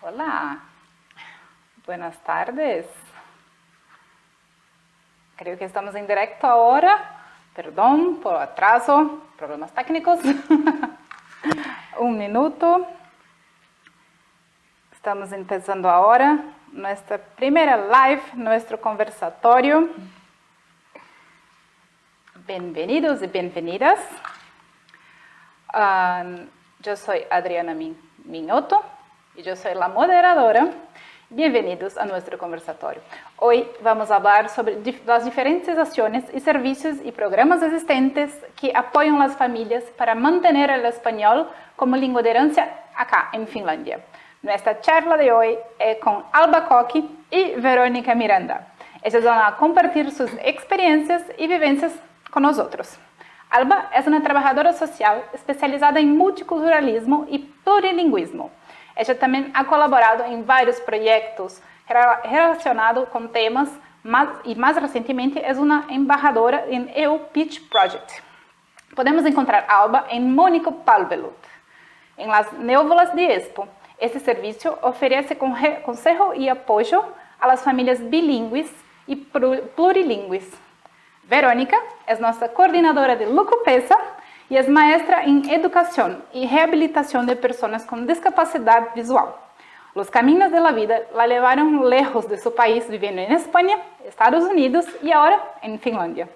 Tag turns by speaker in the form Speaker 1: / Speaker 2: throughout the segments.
Speaker 1: Hola, buenas tardes. Creo que estamos en directo ahora. Perdón por atraso, problemas técnicos. Un minuto. Estamos empezando ahora nuestra primera live, nuestro conversatorio. Bienvenidos y bienvenidas. Yo soy Adriana Minotto y yo soy la moderadora. Bienvenidos a nuestro conversatorio. Hoy vamos a hablar sobre las diferentes acciones y servicios y programas existentes que apoyan a las familias para mantener el español como lengua de herencia acá en Finlandia. Nuestra charla de hoy es con Alba Koki y Verónica Miranda. Ellas van a compartir sus experiencias y vivencias con nosotros. Alba es una trabajadora social especializada en multiculturalismo y plurilingüismo. Ella también ha colaborado en varios proyectos relacionados con temas y más recientemente es una embajadora en EU Pitch Project. Podemos encontrar a Alba en Mónico Palvelut, en las Névolas de Expo. Este servicio ofrece consejo y apoyo a las familias bilingües y plurilingües. Verónica es nuestra coordinadora de Lucupesa y es maestra en educación y rehabilitación de personas con discapacidad visual. Los caminos de la vida la llevaron lejos de su país, viviendo en España, Estados Unidos y ahora en Finlandia.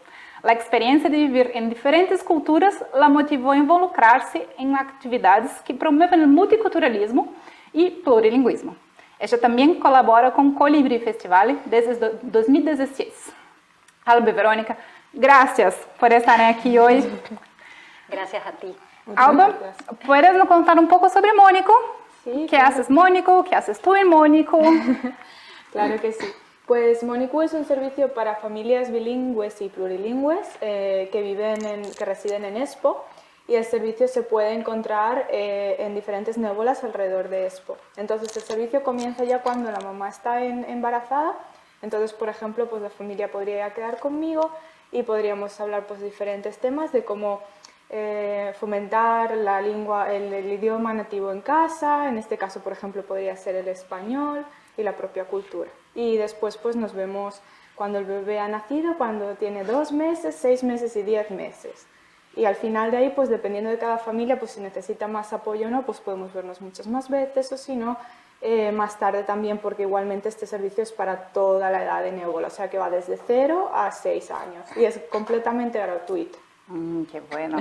Speaker 1: La experiencia de vivir en diferentes culturas la motivó a involucrarse en actividades que promueven el multiculturalismo y plurilingüismo. Ella también colabora con Colibrí Festival desde 2016. Alba y Verónica, gracias por estar aquí hoy.
Speaker 2: Gracias a ti.
Speaker 1: Alba, ¿puedes nos contar un poco sobre Mónico?
Speaker 3: Sí,
Speaker 1: ¿Qué haces Mónico? ¿Qué haces tú en Mónico?
Speaker 3: Claro que sí. Pues Mónico es un servicio para familias bilingües y plurilingües que residen en Espoo, y el servicio se puede encontrar en diferentes névolas alrededor de Espoo. Entonces el servicio comienza ya cuando la mamá está embarazada. Entonces, por ejemplo, pues la familia podría quedar conmigo y podríamos hablar pues diferentes temas de cómo fomentar la lengua, el idioma nativo en casa. En este caso, por ejemplo, podría ser el español y la propia cultura. Y después pues nos vemos cuando el bebé ha nacido, cuando tiene 2 meses, 6 meses y 10 meses. Y al final de ahí, pues dependiendo de cada familia, pues si necesita más apoyo o no, pues podemos vernos muchas más veces, o si no, más tarde también, porque igualmente este servicio es para toda la edad de névola, o sea que va desde 0 a 6 años y es completamente gratuito.
Speaker 1: Qué bueno.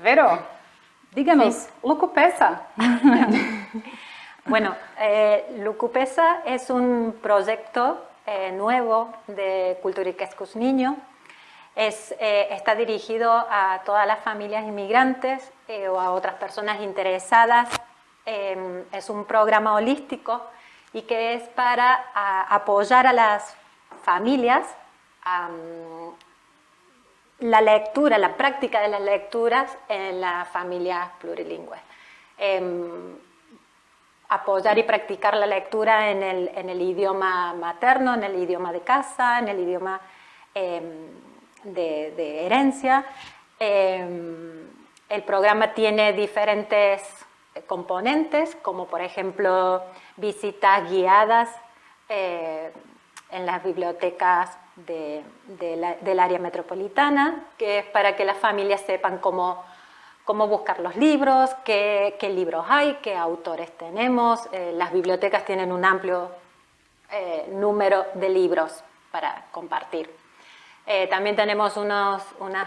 Speaker 1: Vero, díganos, sí. Lucupesa.
Speaker 2: Bueno, Lucupesa es un proyecto nuevo de Kulttuurikeskus Niño. Está dirigido a todas las familias inmigrantes o a otras personas interesadas. Es un programa holístico y que es para apoyar a las familias la lectura, la práctica de las lecturas en las familias plurilingües. Apoyar y practicar la lectura en el idioma materno, en el idioma de casa, en el idioma de herencia. El programa tiene diferentes componentes, como por ejemplo visitas guiadas en las bibliotecas del área metropolitana, que es para que las familias sepan cómo buscar los libros, qué libros hay, qué autores tenemos. Las bibliotecas tienen un amplio número de libros para compartir. También tenemos unas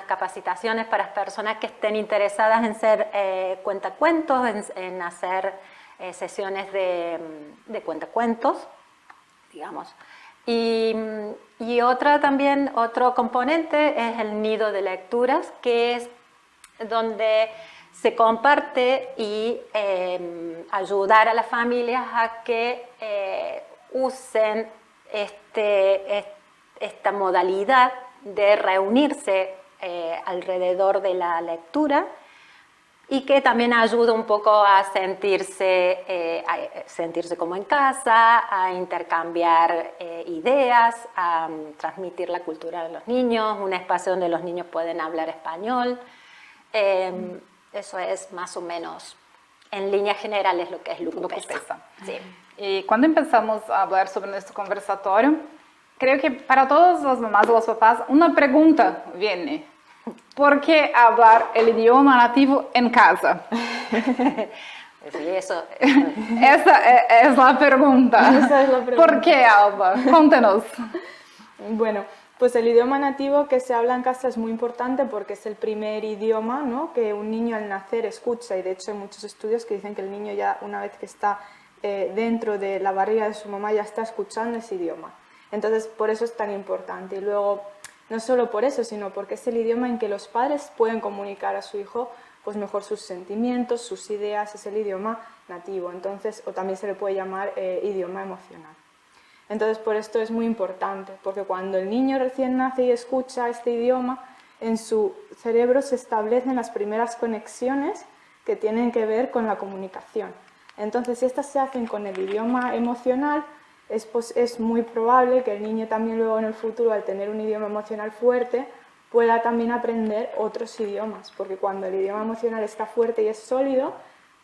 Speaker 2: capacitaciones para las personas que estén interesadas en ser cuentacuentos, en hacer sesiones de cuentacuentos, digamos. Y otro componente es el nido de lecturas, que es donde se comparte y ayudar a las familias a que usen esta modalidad de reunirse alrededor de la lectura, y que también ayuda un poco a sentirse como en casa, a intercambiar ideas, a transmitir la cultura de los niños, un espacio donde los niños pueden hablar español. Eso es más o menos, en líneas generales, lo que es Lucupesa.
Speaker 1: Sí. Y cuando empezamos a hablar sobre nuestro conversatorio, creo que para todas las mamás y los papás una pregunta viene. ¿Por qué hablar el idioma nativo en casa?
Speaker 2: Sí, eso.
Speaker 1: Esa es la pregunta.
Speaker 3: Esa es la pregunta.
Speaker 1: ¿Por qué, Alba? Cuéntanos.
Speaker 3: Bueno, pues el idioma nativo que se habla en casa es muy importante porque es el primer idioma, ¿no?, que un niño al nacer escucha, y de hecho hay muchos estudios que dicen que el niño ya una vez que está dentro de la barriga de su mamá ya está escuchando ese idioma. Entonces por eso es tan importante. Y luego no solo por eso, sino porque es el idioma en que los padres pueden comunicar a su hijo pues mejor sus sentimientos, sus ideas, es el idioma nativo. Entonces, o también se le puede llamar idioma emocional. Entonces, por esto es muy importante, porque cuando el niño recién nace y escucha este idioma, en su cerebro se establecen las primeras conexiones que tienen que ver con la comunicación. Entonces, si estas se hacen con el idioma emocional, es muy probable que el niño también luego en el futuro, al tener un idioma emocional fuerte, pueda también aprender otros idiomas, porque cuando el idioma emocional está fuerte y es sólido,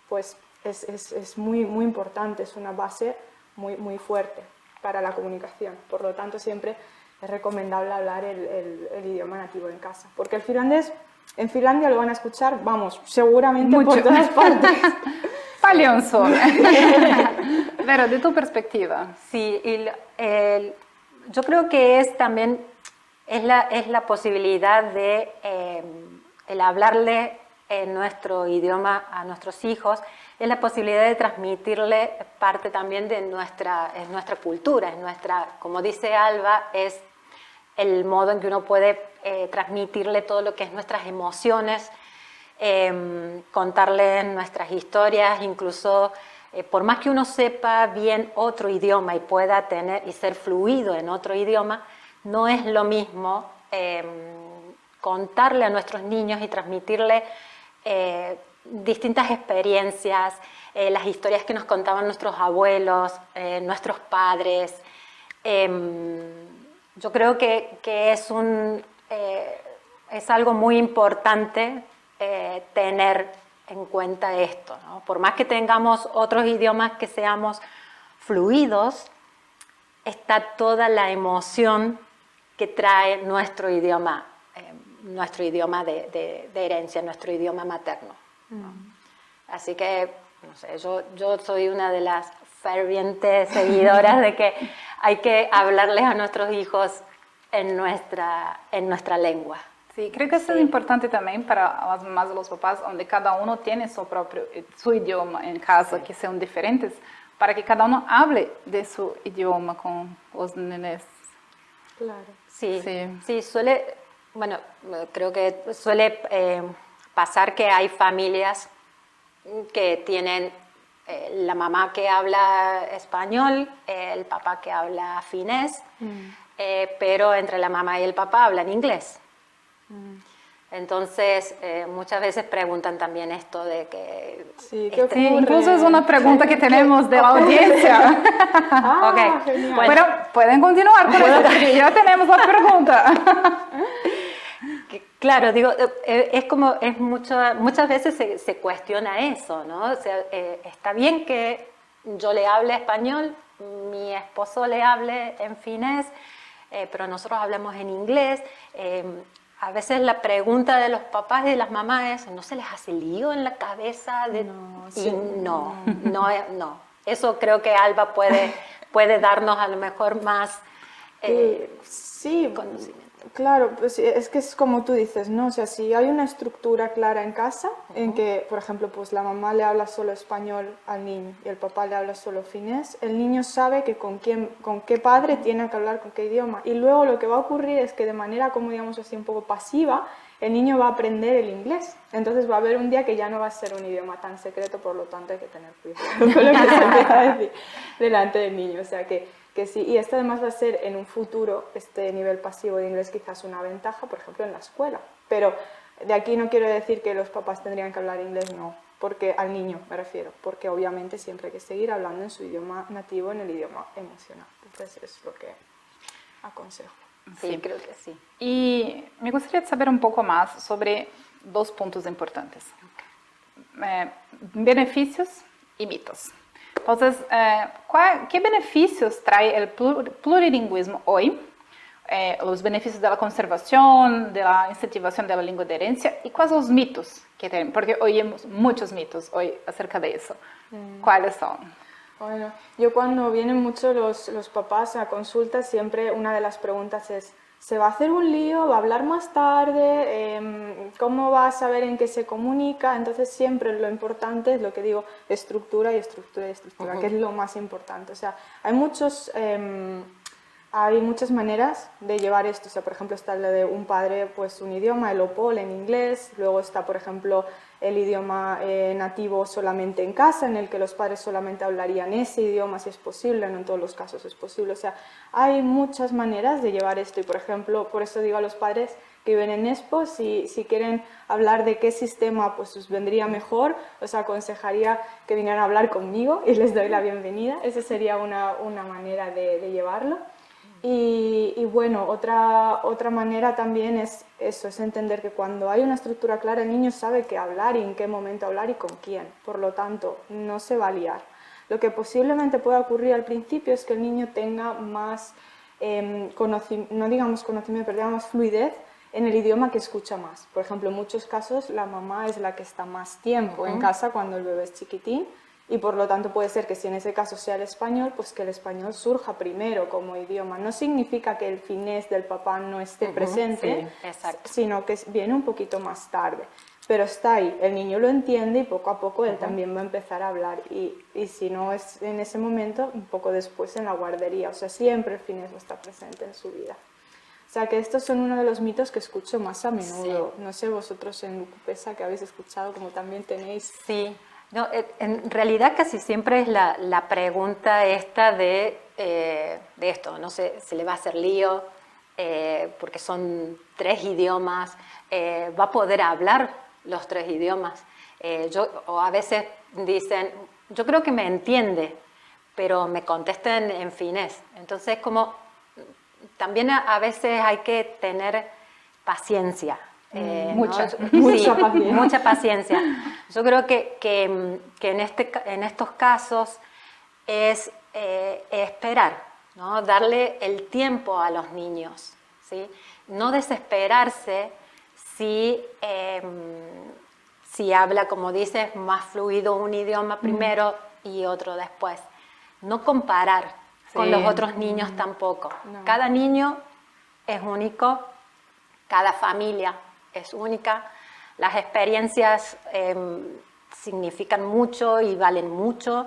Speaker 3: pues es muy, muy importante, es una base muy, muy fuerte para la comunicación. Por lo tanto, siempre es recomendable hablar el idioma nativo en casa, porque el finlandés, en Finlandia lo van a escuchar, vamos, seguramente
Speaker 1: Mucho.
Speaker 3: por todas partes.
Speaker 1: Palionzo. Pero de tu perspectiva.
Speaker 2: Sí, y yo creo que es también es la posibilidad de el hablarle en nuestro idioma a nuestros hijos, es la posibilidad de transmitirle parte también de nuestra cultura, como dice Alba, es el modo en que uno puede transmitirle todo lo que es nuestras emociones, contarle nuestras historias, incluso por más que uno sepa bien otro idioma y pueda tener y ser fluido en otro idioma, no es lo mismo contarle a nuestros niños y transmitirle distintas experiencias, las historias que nos contaban nuestros abuelos, nuestros padres. Yo creo que es algo muy importante tener en cuenta esto, ¿no? Por más que tengamos otros idiomas que seamos fluidos, está toda la emoción que trae nuestro idioma de herencia, nuestro idioma materno, ¿no? Así que, no sé, yo soy una de las fervientes seguidoras de que hay que hablarles a nuestros hijos en nuestra lengua.
Speaker 1: Sí, creo que eso es importante también para las mamás y los papás, donde cada uno tiene su idioma en casa, que sean diferentes, para que cada uno hable de su idioma con los nenes.
Speaker 3: Claro.
Speaker 2: Sí, creo que suele pasar que hay familias que tienen la mamá que habla español, el papá que habla finés, pero entre la mamá y el papá hablan inglés. Entonces, muchas veces preguntan también esto de que...
Speaker 3: Sí, ¿qué ocurre?
Speaker 1: Incluso es una pregunta que tenemos de la audiencia.
Speaker 3: Ah,
Speaker 1: okay.
Speaker 3: genial.
Speaker 1: Bueno, pueden continuar con eso, porque ya tenemos la pregunta.
Speaker 2: Claro, digo, muchas veces se cuestiona eso, ¿no? O sea, está bien que yo le hable español, mi esposo le hable en finés, pero nosotros hablamos en inglés. A veces la pregunta de los papás y de las mamás es, ¿no se les hace lío en la cabeza? No. Eso creo que Alba puede darnos a lo mejor más conocimiento.
Speaker 3: Claro, pues es que es como tú dices, ¿no? O sea, si hay una estructura clara en casa, en que, por ejemplo, pues la mamá le habla solo español al niño y el papá le habla solo finés, el niño sabe que con qué padre tiene que hablar con qué idioma. Y luego lo que va a ocurrir es que de manera, como digamos así, un poco pasiva, el niño va a aprender el inglés. Entonces va a haber un día que ya no va a ser un idioma tan secreto, por lo tanto hay que tener cuidado con lo que se empieza a decir delante del niño. O sea que sí, y esto además va a ser en un futuro, este nivel pasivo de inglés quizás una ventaja, por ejemplo, en la escuela. Pero de aquí no quiero decir que los papás tendrían que hablar inglés, no, porque al niño me refiero, porque obviamente siempre hay que seguir hablando en su idioma nativo, en el idioma emocional. Entonces es lo que aconsejo.
Speaker 2: Sí, creo que sí.
Speaker 1: Y me gustaría saber un poco más sobre dos puntos importantes. Beneficios y mitos. Entonces, ¿qué beneficios trae el plurilingüismo hoy? Los beneficios de la conservación, de la incentivación de la lengua de herencia y cuáles son los mitos que tienen, porque oímos muchos mitos hoy acerca de eso. ¿Cuáles son?
Speaker 3: Bueno, yo cuando vienen mucho los papás a consulta, siempre una de las preguntas es, ¿se va a hacer un lío? ¿Va a hablar más tarde? ¿Cómo va a saber en qué se comunica? Entonces siempre lo importante es lo que digo, estructura y estructura y estructura, que es lo más importante. O sea, hay muchas maneras de llevar esto. O sea, por ejemplo, está lo de un padre, pues un idioma, el OPOL en inglés. Luego está, por ejemplo, el idioma nativo solamente en casa, en el que los padres solamente hablarían ese idioma si es posible, no en todos los casos es posible. O sea, hay muchas maneras de llevar esto. Y, por ejemplo, por eso digo a los padres que viven en Expo, si quieren hablar de qué sistema pues os vendría mejor, os aconsejaría que vinieran a hablar conmigo y les doy la bienvenida. Esa sería una manera de llevarlo. Y bueno, otra manera también es eso, es entender que cuando hay una estructura clara el niño sabe qué hablar y en qué momento hablar y con quién. Por lo tanto, no se va a liar. Lo que posiblemente pueda ocurrir al principio es que el niño tenga más, no digamos conocimiento, pero digamos fluidez en el idioma que escucha más. Por ejemplo, en muchos casos la mamá es la que está más tiempo en casa cuando el bebé es chiquitín. Y por lo tanto puede ser que si en ese caso sea el español, pues que el español surja primero como idioma. No significa que el finés del papá no esté presente, sino que viene un poquito más tarde. Pero está ahí, el niño lo entiende y poco a poco él también va a empezar a hablar. Y si no es en ese momento, un poco después en la guardería. O sea, siempre el finés va a estar presente en su vida. O sea, que estos son uno de los mitos que escucho más a menudo. No sé vosotros en Lucupesa que habéis escuchado, como también tenéis...
Speaker 2: Sí. No, en realidad casi siempre es la pregunta esta de esto, no sé, se le va a hacer lío porque son 3 idiomas, va a poder hablar los 3 idiomas. O a veces dicen, yo creo que me entiende, pero me contestan en finés. Entonces como también a veces hay que tener paciencia.
Speaker 3: Mucha
Speaker 2: paciencia. Mucha paciencia. Yo creo que en estos casos es esperar, ¿no? Darle el tiempo a los niños, ¿sí? No desesperarse si habla, como dices, más fluido un idioma primero y otro después. No comparar con los otros niños tampoco. No. Cada niño es único, cada familia es única, las experiencias significan mucho y valen mucho,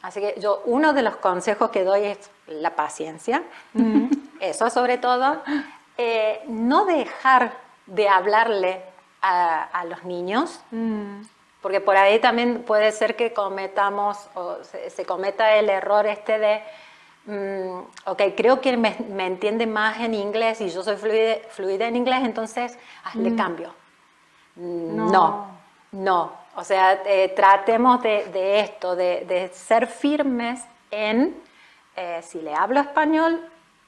Speaker 2: así que uno de los consejos que doy es la paciencia, eso sobre todo, no dejar de hablarle a los niños, porque por ahí también puede ser que cometamos o se cometa el error de ok, creo que me entiende más en inglés y yo soy fluida en inglés, entonces le cambio. No. O sea, tratemos de esto, de ser firmes en, si le hablo español,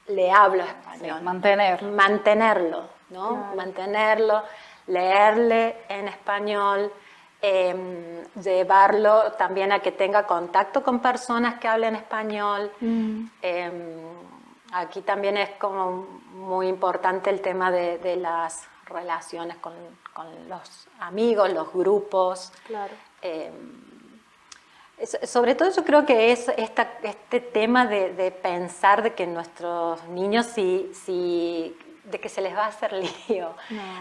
Speaker 2: le hablo español.
Speaker 1: Sí,
Speaker 2: mantenerlo, ¿no? Claro. Mantenerlo, leerle en español, llevarlo también a que tenga contacto con personas que hablen español. Aquí también es como muy importante el tema de las relaciones con los amigos, los grupos. Claro. Sobre todo yo creo que es este tema de pensar de que nuestros niños de que se les va a hacer lío.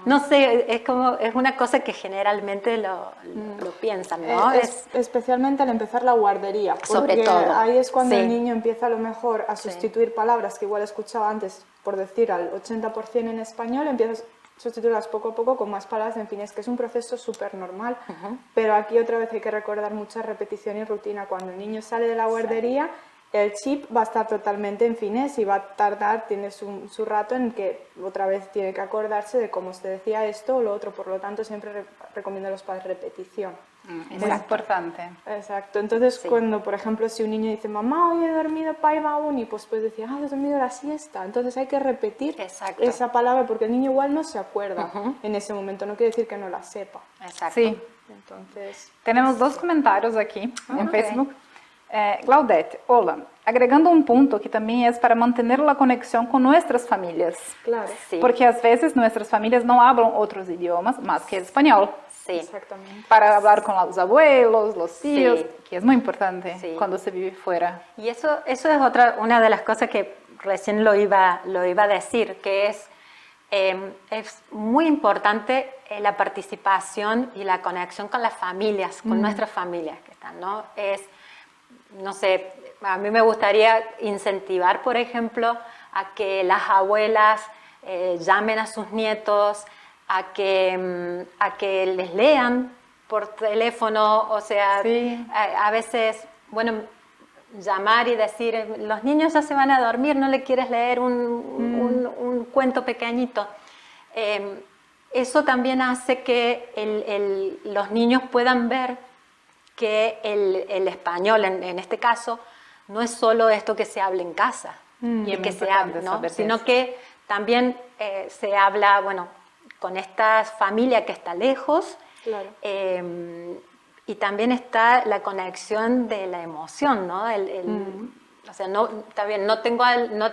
Speaker 2: No sé, es una cosa que generalmente lo piensan, ¿no?
Speaker 3: Especialmente al empezar la guardería.
Speaker 2: Sobre todo.
Speaker 3: Ahí es cuando el niño empieza a lo mejor a sustituir palabras que igual escuchaba antes, por decir al 80% en español, empieza a sustituirlas poco a poco con más palabras en finés, que es un proceso súper normal. Pero aquí otra vez hay que recordar mucha repetición y rutina. Cuando el niño sale de la guardería, el chip va a estar totalmente en finés y va a tardar, tiene su rato en que otra vez tiene que acordarse de cómo se decía esto o lo otro. Por lo tanto, siempre recomiendo a los padres repetición.
Speaker 1: Muy importante.
Speaker 3: Exacto. Entonces,
Speaker 2: Sí.
Speaker 3: cuando, por ejemplo, si un niño dice, mamá, hoy he dormido paiva uni, pues puedes decir, he dormido la siesta. Entonces hay que repetir
Speaker 2: Exacto.
Speaker 3: esa palabra porque el niño igual no se acuerda en ese momento, no quiere decir que no la sepa.
Speaker 2: Exacto.
Speaker 1: Sí.
Speaker 3: Entonces,
Speaker 1: Tenemos dos comentários aqui em
Speaker 2: ok.
Speaker 1: Facebook. Claudete, hola. Agregando um ponto que também é para manter a conexão com nossas famílias.
Speaker 3: claro.
Speaker 2: Sí.
Speaker 1: Porque às vezes nossas famílias não falam outros idiomas mais que espanhol.
Speaker 2: Sí.
Speaker 3: Exactamente.
Speaker 1: Para falar com os abuelos, los tíos,
Speaker 2: Sí.
Speaker 1: que é muito importante
Speaker 2: Sí.
Speaker 1: quando se vive fora.
Speaker 2: Y eso es una de las cosas que recién lo iba a decir, que es muy importante la participación y la conexión con las familias, con nuestras familias que están, ¿no? No sé, a mí me gustaría incentivar, por ejemplo, a que las abuelas llamen a sus nietos, a que les lean por teléfono, o sea,
Speaker 1: Sí.
Speaker 2: a veces, bueno, llamar y decir, los niños ya se van a dormir, ¿no le quieres leer un cuento pequeñito? Eso también hace que los niños puedan ver que el español, en este caso, no es solo esto que se habla en casa,
Speaker 1: Y es muy
Speaker 2: que se
Speaker 1: importante
Speaker 2: habla, ¿no?
Speaker 1: saber
Speaker 2: Sino
Speaker 1: eso.
Speaker 2: que también se habla, bueno, con esta familia que está lejos,
Speaker 3: Claro.
Speaker 2: y también está la conexión de la emoción, ¿no? O sea, no, está bien, no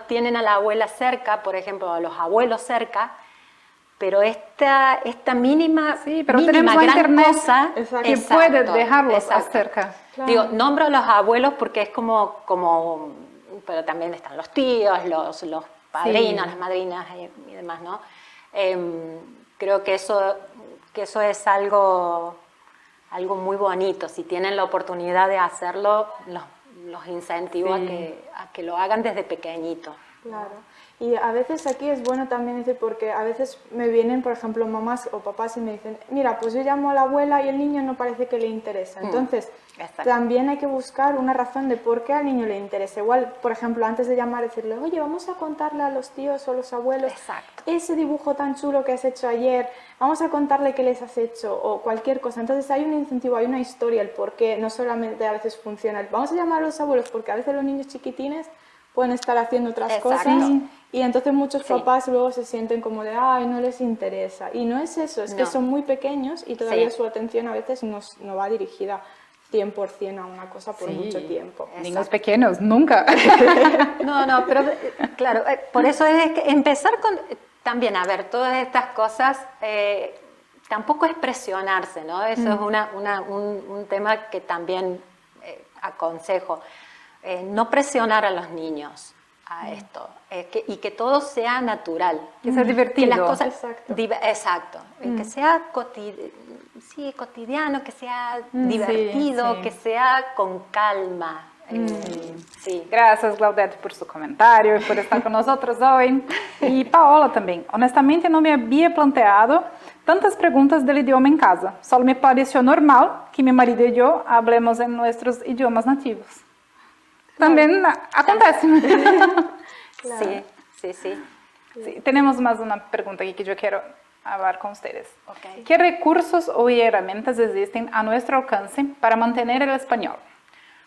Speaker 2: tienen a la abuela cerca, por ejemplo, a los abuelos cerca, pero esta mínima,
Speaker 1: Sí, pero
Speaker 2: mínima
Speaker 1: tenemos la
Speaker 2: gran
Speaker 1: internet
Speaker 2: cosa
Speaker 3: Exacto.
Speaker 1: que
Speaker 2: exacto,
Speaker 1: puede dejarlos
Speaker 2: exacto.
Speaker 1: cerca.
Speaker 3: Claro.
Speaker 2: Digo, nombro a los abuelos porque es como pero también están los tíos, los padrinos,
Speaker 1: Sí.
Speaker 2: las madrinas y demás, ¿no? Creo que eso es algo muy bonito. Si tienen la oportunidad de hacerlo, los incentivo
Speaker 1: Sí.
Speaker 2: a que lo hagan desde pequeñito.
Speaker 3: Claro. Y a veces aquí es bueno también decir, porque a veces me vienen, por ejemplo, mamás o papás y me dicen, mira, pues yo llamo a la abuela y el niño no parece que le interesa. Entonces,
Speaker 2: Exacto.
Speaker 3: también hay que buscar una razón de por qué al niño le interesa. Igual, por ejemplo, antes de llamar, decirle, oye, vamos a contarle a los tíos o los abuelos
Speaker 2: Exacto.
Speaker 3: ese dibujo tan chulo que has hecho ayer, vamos a contarle qué les has hecho o cualquier cosa. Entonces hay un incentivo, hay una historia, el por qué no solamente a veces funciona. Vamos a llamar a los abuelos porque a veces los niños chiquitines pueden estar haciendo otras
Speaker 2: Exacto.
Speaker 3: cosas y entonces muchos
Speaker 2: Sí.
Speaker 3: papás luego se sienten como de, ay, no les interesa. Y no es eso, es que
Speaker 2: No.
Speaker 3: son muy pequeños y todavía
Speaker 2: Sí.
Speaker 3: su atención a veces no va dirigida 100% a una cosa por
Speaker 1: Sí.
Speaker 3: mucho tiempo.
Speaker 1: Niños pequeños, nunca.
Speaker 2: No, pero claro, por eso es que empezar con, también, a ver, todas estas cosas, tampoco es presionarse, ¿no? Eso es un tema que también aconsejo. No presionar a los niños a esto, y que todo sea natural.
Speaker 1: Que sea divertido.
Speaker 2: Que las cosas,
Speaker 3: Exacto.
Speaker 2: exacto, que sea cotidiano, que sea divertido,
Speaker 1: sí.
Speaker 2: que sea con calma. Sí.
Speaker 1: Gracias, Claudete, por su comentario y por estar con nosotros hoy. Y Paola también. Honestamente, no me había planteado tantas preguntas del idioma en casa. Solo me pareció normal que mi marido y yo hablemos en nuestros idiomas nativos. También acontece.
Speaker 3: Claro.
Speaker 2: Sí.
Speaker 1: Sí, tenemos más una pregunta aquí que yo quiero hablar con ustedes.
Speaker 2: Ok.
Speaker 1: ¿Qué recursos o herramientas existen a nuestro alcance para mantener el español?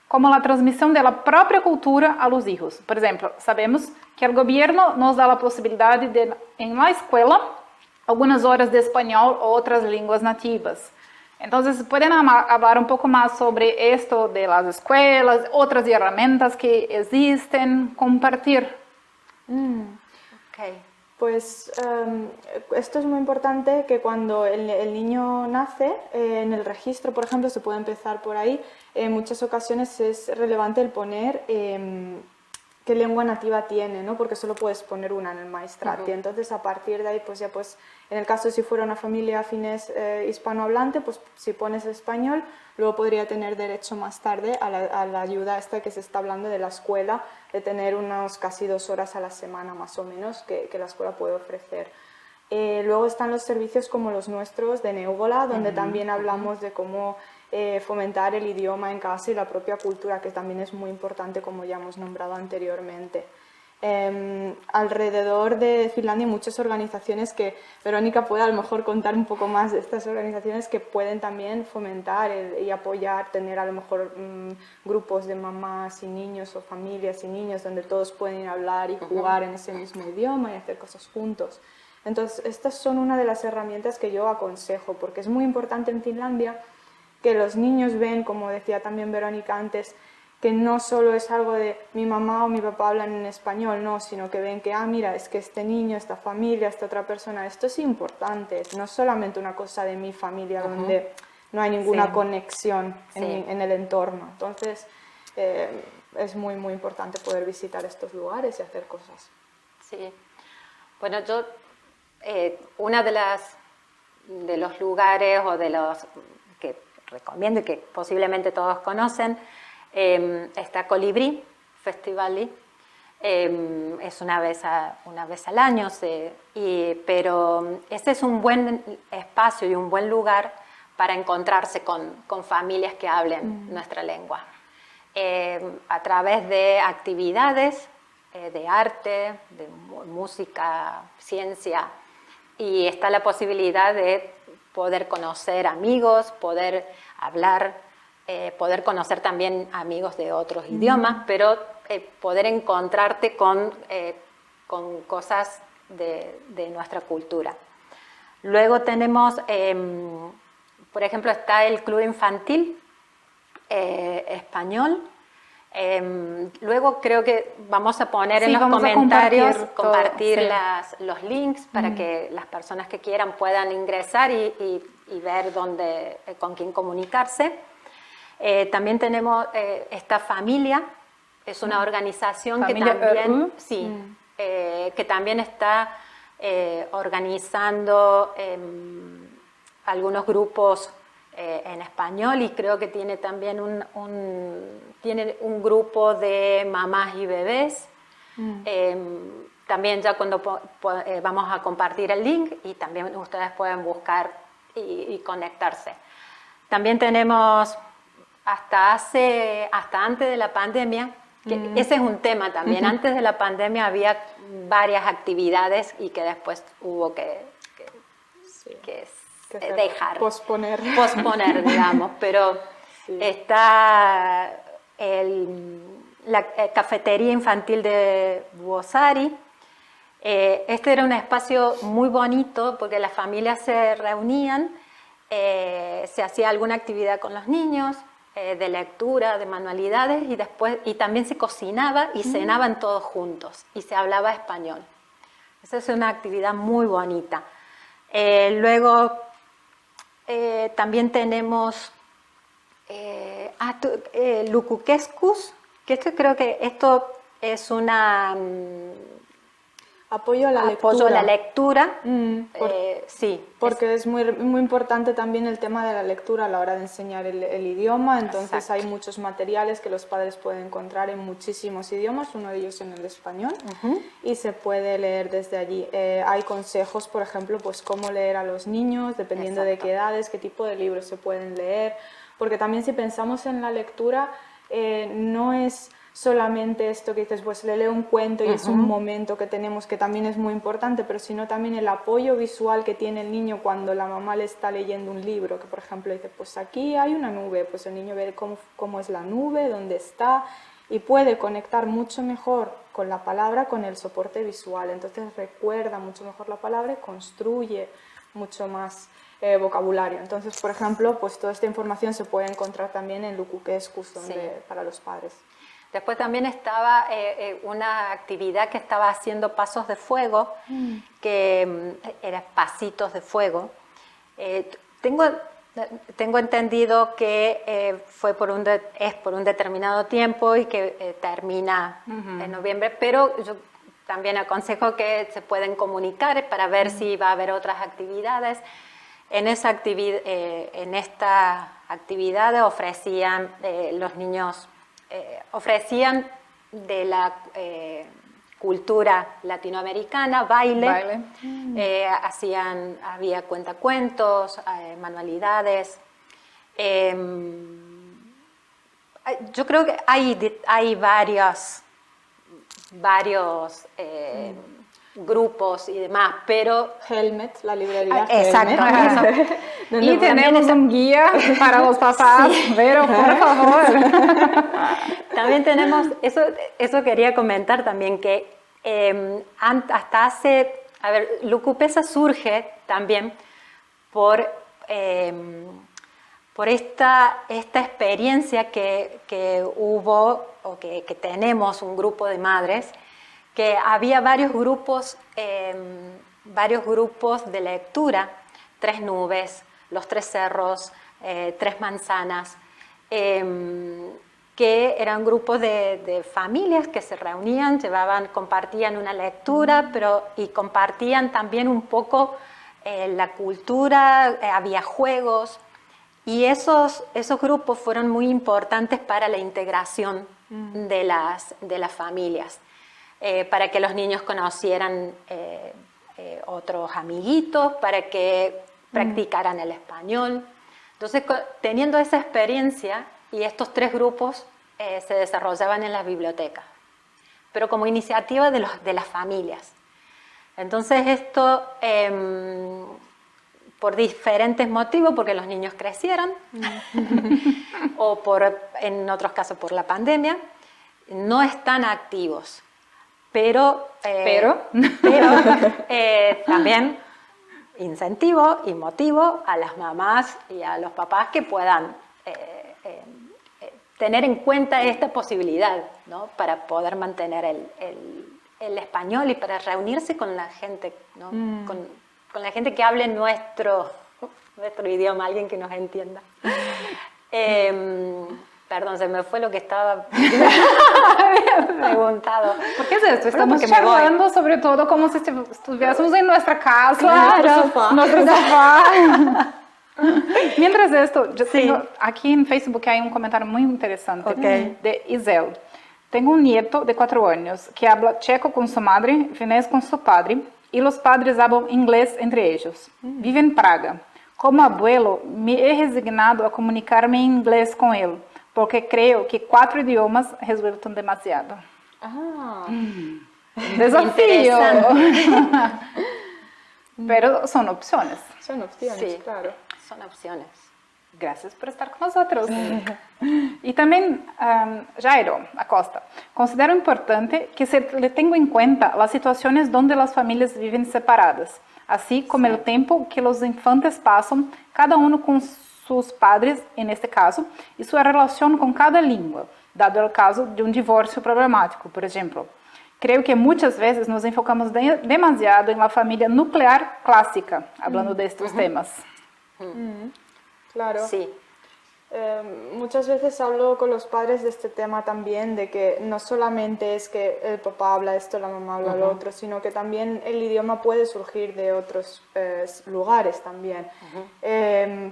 Speaker 1: Como la transmisión de la propia cultura a los hijos. Por ejemplo, sabemos que el gobierno nos da la posibilidad de, en la escuela, algunas horas de español o otras lenguas nativas. Entonces, ¿pueden hablar un poco más sobre esto de las escuelas, otras herramientas que existen, compartir?
Speaker 2: Ok.
Speaker 3: Pues esto es muy importante que cuando el niño nace, en el registro, por ejemplo, se puede empezar por ahí, en muchas ocasiones es relevante el poner qué lengua nativa tiene, ¿no? Porque solo puedes poner una en el Maestrati. Entonces, a partir de ahí, pues ya pues, en el caso si fuera una familia finés hispanohablante, pues si pones español, luego podría tener derecho más tarde a la ayuda esta que se está hablando de la escuela, de tener unos casi 2 horas a la semana más o menos que la escuela puede ofrecer. Luego están los servicios como los nuestros de Neugola, donde también hablamos de cómo fomentar el idioma en casa y la propia cultura, que también es muy importante, como ya hemos nombrado anteriormente. alrededor de Finlandia hay muchas organizaciones que Verónica puede a lo mejor contar un poco más de estas organizaciones que pueden también fomentar y apoyar, tener a lo mejor grupos de mamás y niños o familias y niños donde todos pueden hablar y jugar en ese mismo idioma y hacer cosas juntos. Entonces, estas son una de las herramientas que yo aconsejo, porque es muy importante en Finlandia que los niños ven, como decía también Verónica antes, que no solo es algo de mi mamá o mi papá hablan en español, no, sino que ven que, mira, es que este niño, esta familia, esta otra persona, esto es importante, no solamente una cosa de mi familia donde no hay ninguna conexión en el entorno. Entonces, es muy, muy importante poder visitar estos lugares y hacer cosas.
Speaker 2: Sí. Bueno, yo, una de los lugares o de los que recomiendo y que posiblemente todos conocen, está Colibrí Festival, es una vez al año, pero este es un buen espacio y un buen lugar para encontrarse con familias que hablen nuestra lengua. A través de actividades de arte, de música, ciencia, y está la posibilidad de poder conocer amigos, poder hablar, poder conocer también amigos de otros idiomas, pero poder encontrarte con cosas de nuestra cultura. Luego tenemos, por ejemplo, está el Club Infantil Español. Luego creo que vamos a poner en los comentarios, compartir los links para que las personas que quieran puedan ingresar y ver con quién comunicarse. También tenemos esta familia, es una organización que también, que también está organizando algunos grupos en español, y creo que tiene también tiene un grupo de mamás y bebés. También ya cuando vamos a compartir el link y también ustedes pueden buscar y conectarse. También tenemos hasta antes de la pandemia, que ese es un tema también. Antes de la pandemia había varias actividades y que después hubo que dejar.
Speaker 3: Posponer,
Speaker 2: digamos. Pero está la cafetería infantil de Vuosaari. Este era un espacio muy bonito porque las familias se reunían, se hacía alguna actividad con los niños, de lectura, de manualidades, y también se cocinaba y cenaban todos juntos y se hablaba español. Esa es una actividad muy bonita. Luego también tenemos Lukukeskus, que creo que esto es una
Speaker 3: apoyo a la lectura. Sí. Porque es muy, muy importante también el tema de la lectura a la hora de enseñar el idioma. Entonces hay muchos materiales que los padres pueden encontrar en muchísimos idiomas, uno de ellos en el español, y se puede leer desde allí. Hay consejos, por ejemplo, pues cómo leer a los niños, dependiendo de qué edades, qué tipo de libros se pueden leer. Porque también si pensamos en la lectura, no es solamente esto que dices, pues le leo un cuento y es un momento que tenemos que también es muy importante, pero sino también el apoyo visual que tiene el niño cuando la mamá le está leyendo un libro, que por ejemplo dice, pues aquí hay una nube, pues el niño ve cómo es la nube, dónde está, y puede conectar mucho mejor con la palabra, con el soporte visual. Entonces recuerda mucho mejor la palabra y construye mucho más vocabulario. Entonces, por ejemplo, pues toda esta información se puede encontrar también en Lukukeskus, para los padres.
Speaker 2: Después también estaba una actividad que estaba haciendo pasos de fuego, que eran pasitos de fuego. Tengo entendido que es por un determinado tiempo y que termina en noviembre, pero yo también aconsejo que se pueden comunicar para ver si va a haber otras actividades. En esta actividad ofrecían los niños ofrecían de la cultura latinoamericana, baile. Había cuentacuentos, manualidades. Yo creo que hay varias varios grupos y demás, pero...
Speaker 3: Helmet, la librería
Speaker 2: Exacto.
Speaker 3: Helmet.
Speaker 1: Y tenemos un guía para los papás, Vero, por favor.
Speaker 2: También tenemos, eso quería comentar también, que hasta hace, a ver, Lucupesa surge también por esta experiencia que hubo, o que tenemos un grupo de madres, que había varios grupos de lectura, 3 nubes, los 3 cerros, 3 manzanas, que eran grupos de familias que se reunían, compartían una lectura, y compartían también un poco la cultura, había juegos, y esos grupos fueron muy importantes para la integración de las familias. Para que los niños conocieran otros amiguitos, para que practicaran el español. Entonces, teniendo esa experiencia, y estos 3 grupos se desarrollaban en las bibliotecas, pero como iniciativa de las familias. Entonces, esto, por diferentes motivos, porque los niños crecieron, o en otros casos por la pandemia, no están activos. Pero también incentivo y motivo a las mamás y a los papás que puedan tener en cuenta esta posibilidad, ¿no? Para poder mantener el español y para reunirse con la gente, ¿no? Con la gente que hable nuestro idioma, alguien que nos entienda. Perdón, se me fue lo que estaba preguntado.
Speaker 1: ¿Por qué es esto? Estamos charlando sobre todo como si estuviésemos en nuestra casa, nuestro sofá. Mientras esto, yo tengo, aquí en Facebook hay un comentario muy interesante de Isel. Tengo un nieto de 4 años que habla checo con su madre, finés con su padre, y los padres hablan inglés entre ellos. Vive en Praga. Como abuelo, me he resignado a comunicarme en inglés con él, porque creo que 4 idiomas resultan demasiado. Desafío. Pero son opciones.
Speaker 3: Son opciones, claro.
Speaker 2: Son opciones.
Speaker 1: Gracias por estar con nosotros. Y también, Jairo Acosta, considero importante que se le tenga en cuenta las situaciones donde las familias viven separadas, así como el tiempo que los infantes pasan, cada uno con sus padres, en este caso, y su relación con cada lengua, dado el caso de un divorcio problemático, por ejemplo. Creo que muchas veces nos enfocamos demasiado en la familia nuclear clásica, hablando de estos temas.
Speaker 3: Claro.
Speaker 2: Sí.
Speaker 3: Muchas veces hablo con los padres de este tema también, de que no solamente es que el papá habla esto, la mamá habla lo otro, sino que también el idioma puede surgir de otros lugares también.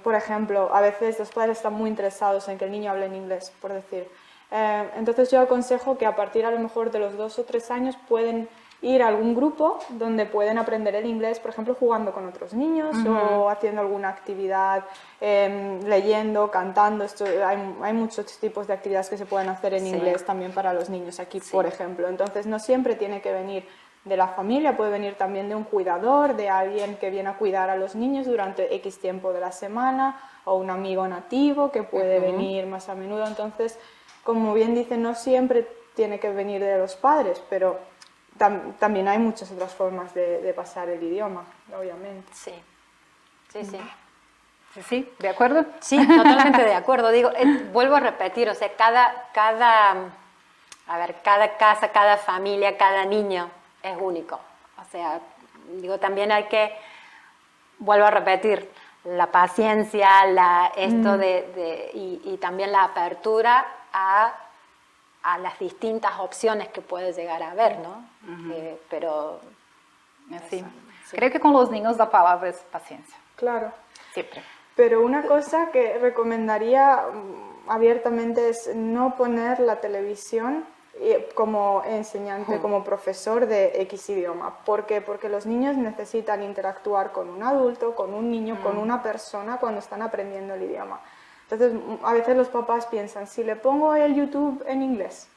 Speaker 3: Por ejemplo, a veces los padres están muy interesados en que el niño hable en inglés, por decir. Entonces yo aconsejo que a partir a lo mejor de los 2 o 3 años pueden ir a algún grupo donde pueden aprender el inglés, por ejemplo, jugando con otros niños o haciendo alguna actividad, leyendo, cantando. Hay muchos tipos de actividades que se pueden hacer en inglés también para los niños aquí, por ejemplo. Entonces, no siempre tiene que venir de la familia, puede venir también de un cuidador, de alguien que viene a cuidar a los niños durante X tiempo de la semana, o un amigo nativo que puede venir más a menudo. Entonces, como bien dice, no siempre tiene que venir de los padres, pero también hay muchas otras formas de pasar el idioma, obviamente.
Speaker 2: Sí, sí, sí.
Speaker 1: ¿Sí? ¿De acuerdo?
Speaker 2: Sí, totalmente de acuerdo. Digo, vuelvo a repetir, o sea, cada casa, cada familia, cada niño es único. O sea, digo, también hay que, vuelvo a repetir, la paciencia, y también la apertura a las distintas opciones que puedes llegar a ver, ¿no? Pero...
Speaker 1: Sí. Creo que con los niños la palabra es paciencia.
Speaker 3: Claro.
Speaker 1: Siempre.
Speaker 3: Pero una cosa que recomendaría abiertamente es no poner la televisión como enseñante, como profesor de X idioma. ¿Por qué? Porque los niños necesitan interactuar con un adulto, con un niño, con una persona cuando están aprendiendo el idioma. Entonces, a veces los papás piensan, si le pongo el YouTube en inglés,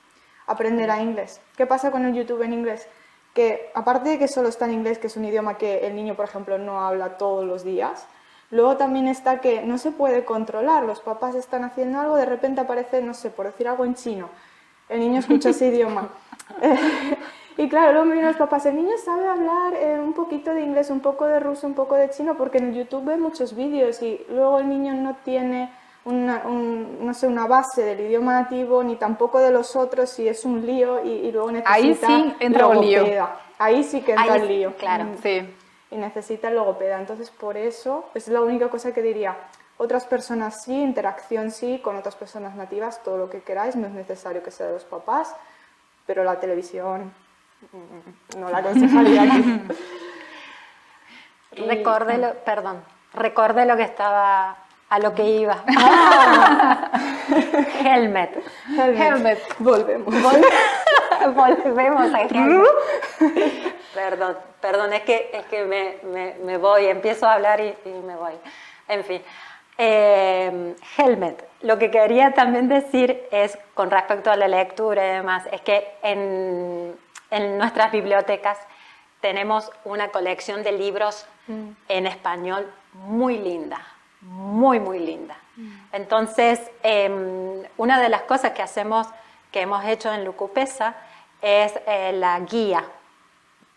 Speaker 3: aprenderá inglés. ¿Qué pasa con el YouTube en inglés? Que aparte de que solo está en inglés, que es un idioma que el niño, por ejemplo, no habla todos los días, luego también está que no se puede controlar. Los papás están haciendo algo, de repente aparece, no sé, por decir algo en chino. El niño escucha ese idioma. Y claro, luego me vienen los papás, el niño sabe hablar un poquito de inglés, un poco de ruso, un poco de chino, porque en el YouTube ve muchos vídeos y luego el niño no tiene no sé, una base del idioma nativo, ni tampoco de los otros, y es un lío y luego necesita
Speaker 1: Ahí sí entra el lío.
Speaker 3: logopeda. Ahí sí que entra el lío.
Speaker 2: Claro.
Speaker 1: Sí.
Speaker 3: Y necesita el logopeda. Entonces, por eso, es la única cosa que diría. Otras personas sí, interacción sí, con otras personas nativas, todo lo que queráis, no es necesario que sea de los papás, pero la televisión no la aconsejaría aquí.
Speaker 2: Recordé lo que estaba, a lo que iba. Helmet.
Speaker 3: Volvemos.
Speaker 2: Volvemos a Helmet. Perdón, es que me voy, empiezo a hablar y me voy. En fin. Helmet. Lo que quería también decir es, con respecto a la lectura y demás, es que en nuestras bibliotecas tenemos una colección de libros en español muy linda, muy linda. Entonces, una de las cosas que hemos hecho en Lucupesa es la guía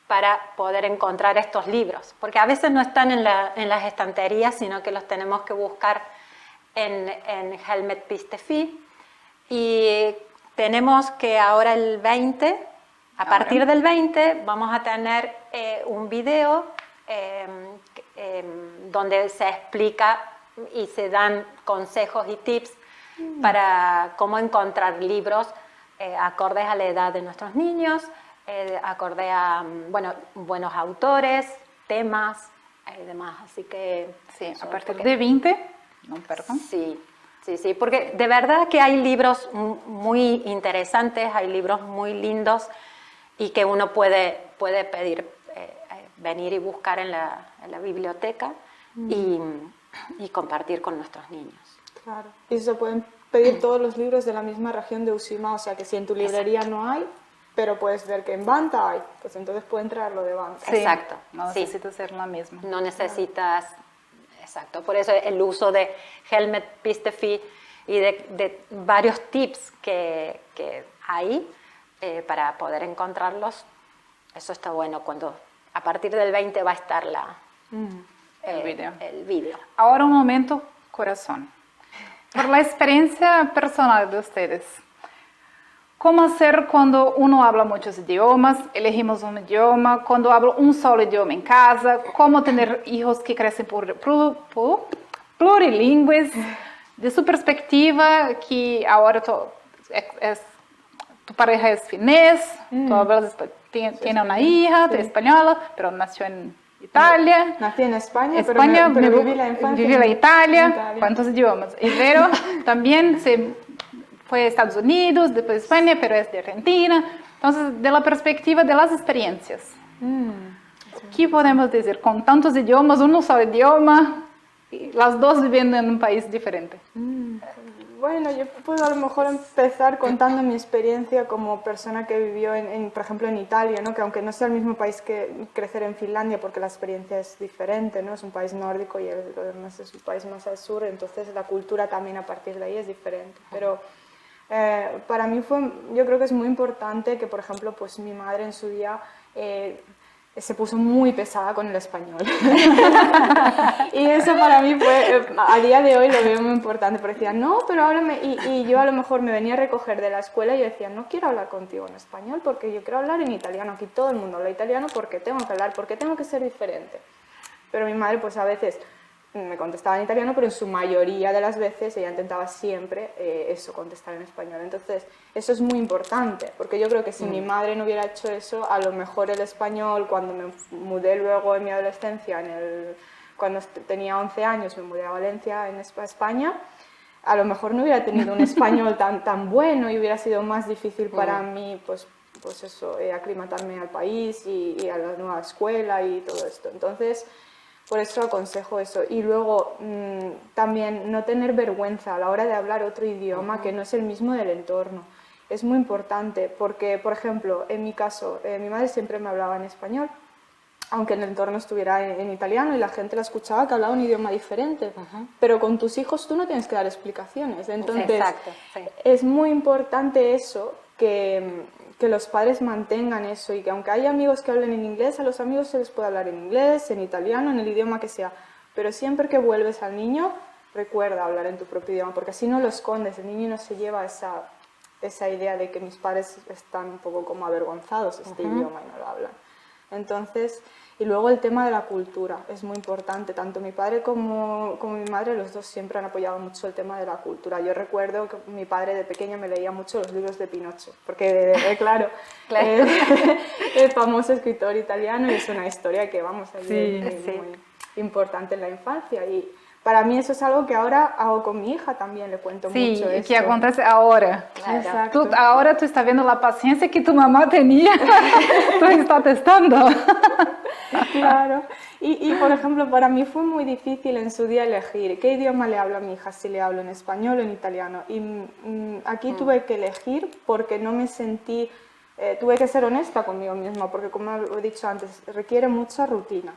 Speaker 2: para poder encontrar estos libros, porque a veces no están en las estanterías, sino que los tenemos que buscar en Helmet Pistefi, y tenemos que ahora el 20, a partir del 20 vamos a tener un video donde se explica y se dan consejos y tips para cómo encontrar libros acordes a la edad de nuestros niños, acorde a buenos autores, temas y demás. Así que
Speaker 1: Sí, a partir de 20, no, perdón.
Speaker 2: Sí, porque de verdad que hay libros muy interesantes, hay libros muy lindos y que uno puede pedir, venir y buscar en la biblioteca y compartir con nuestros niños.
Speaker 3: Claro. Y se pueden pedir todos los libros de la misma región de Usima, o sea que si en tu librería no hay, pero puedes ver que en Banta hay, pues entonces pueden traerlo de Banta.
Speaker 1: Sí,
Speaker 2: Exacto.
Speaker 1: no
Speaker 2: Sí.
Speaker 1: necesita ser la misma.
Speaker 2: No necesitas, exacto, por eso el uso de Helmet Pistefi y de varios tips que hay para poder encontrarlos. Eso está bueno, cuando a partir del 20 va a estar
Speaker 1: El video.
Speaker 2: El video.
Speaker 1: Ahora un momento, corazón. Por la experiencia personal de ustedes, ¿cómo hacer cuando uno habla muchos idiomas? Elegimos un idioma, cuando hablo un solo idioma en casa, ¿cómo tener hijos que crecen plurilingües? De su perspectiva, que ahora tu pareja es finés, tú hablas, tiene una hija, tú eres española, pero nació en Italia.
Speaker 3: Nací en España,
Speaker 1: España,
Speaker 3: pero viví la infancia
Speaker 1: viví en Italia.
Speaker 3: Italia.
Speaker 1: ¿Cuántos idiomas? Pero también se fue a Estados Unidos, después España, pero es de Argentina. Entonces, de la perspectiva de las experiencias, ¿qué podemos decir? Con tantos idiomas, uno solo idioma, y las dos viviendo en un país diferente.
Speaker 3: Bueno, yo puedo a lo mejor empezar contando mi experiencia como persona que vivió, por ejemplo, en Italia, ¿no? Que aunque no sea el mismo país que crecer en Finlandia, porque la experiencia es diferente, ¿no? Es un país nórdico y además es un país más al sur, entonces la cultura también a partir de ahí es diferente. Pero para mí yo creo que es muy importante que, por ejemplo, pues mi madre en su día se puso muy pesada con el español. Y eso para mí fue, a día de hoy lo veo muy importante, porque decía, no, pero háblame, y yo a lo mejor me venía a recoger de la escuela y yo decía, no quiero hablar contigo en español porque yo quiero hablar en italiano, aquí todo el mundo habla italiano, porque tengo que hablar, porque tengo que ser diferente. Pero mi madre pues a veces me contestaba en italiano, pero en su mayoría de las veces ella intentaba siempre contestar en español. Entonces, eso es muy importante, porque yo creo que si mi madre no hubiera hecho eso, a lo mejor el español, cuando me mudé luego en mi adolescencia, cuando tenía 11 años, me mudé a Valencia, en España, a lo mejor no hubiera tenido un español tan bueno y hubiera sido más difícil para mí, pues eso, aclimatarme al país y a la nueva escuela y todo esto. Entonces, por eso aconsejo eso. Y luego también no tener vergüenza a la hora de hablar otro idioma que no es el mismo del entorno. es muy importante porque, por ejemplo, en mi caso, mi madre siempre me hablaba en español, aunque en el entorno estuviera en italiano y la gente la escuchaba que hablaba un idioma diferente, pero con tus hijos tú no tienes que dar explicaciones. Entonces,
Speaker 2: Exacto, sí.
Speaker 3: es muy importante eso, que los padres mantengan eso y que aunque haya amigos que hablen en inglés, a los amigos se les puede hablar en inglés, en italiano, en el idioma que sea, pero siempre que vuelves al niño, recuerda hablar en tu propio idioma, porque así no lo escondes, el niño no se lleva esa idea de que mis padres están un poco como avergonzados de este idioma y no lo hablan. Entonces, y luego el tema de la cultura es muy importante, tanto mi padre como mi madre, los dos siempre han apoyado mucho el tema de la cultura. Yo recuerdo que mi padre de pequeño me leía mucho los libros de Pinocho, porque claro, es famoso escritor italiano y es una historia que vamos a ver muy importante en la infancia y para mí eso es algo que ahora hago con mi hija también, le cuento mucho esto.
Speaker 1: Sí, que acontece ahora.
Speaker 2: Claro.
Speaker 3: Exacto.
Speaker 1: Ahora tú estás viendo la paciencia que tu mamá tenía, tú estás testando.
Speaker 3: Claro. Y, por ejemplo, para mí fue muy difícil en su día elegir qué idioma le hablo a mi hija, si le hablo en español o en italiano. Y aquí tuve que elegir porque no me sentí... tuve que ser honesta conmigo misma porque, como he dicho antes, requiere mucha rutina.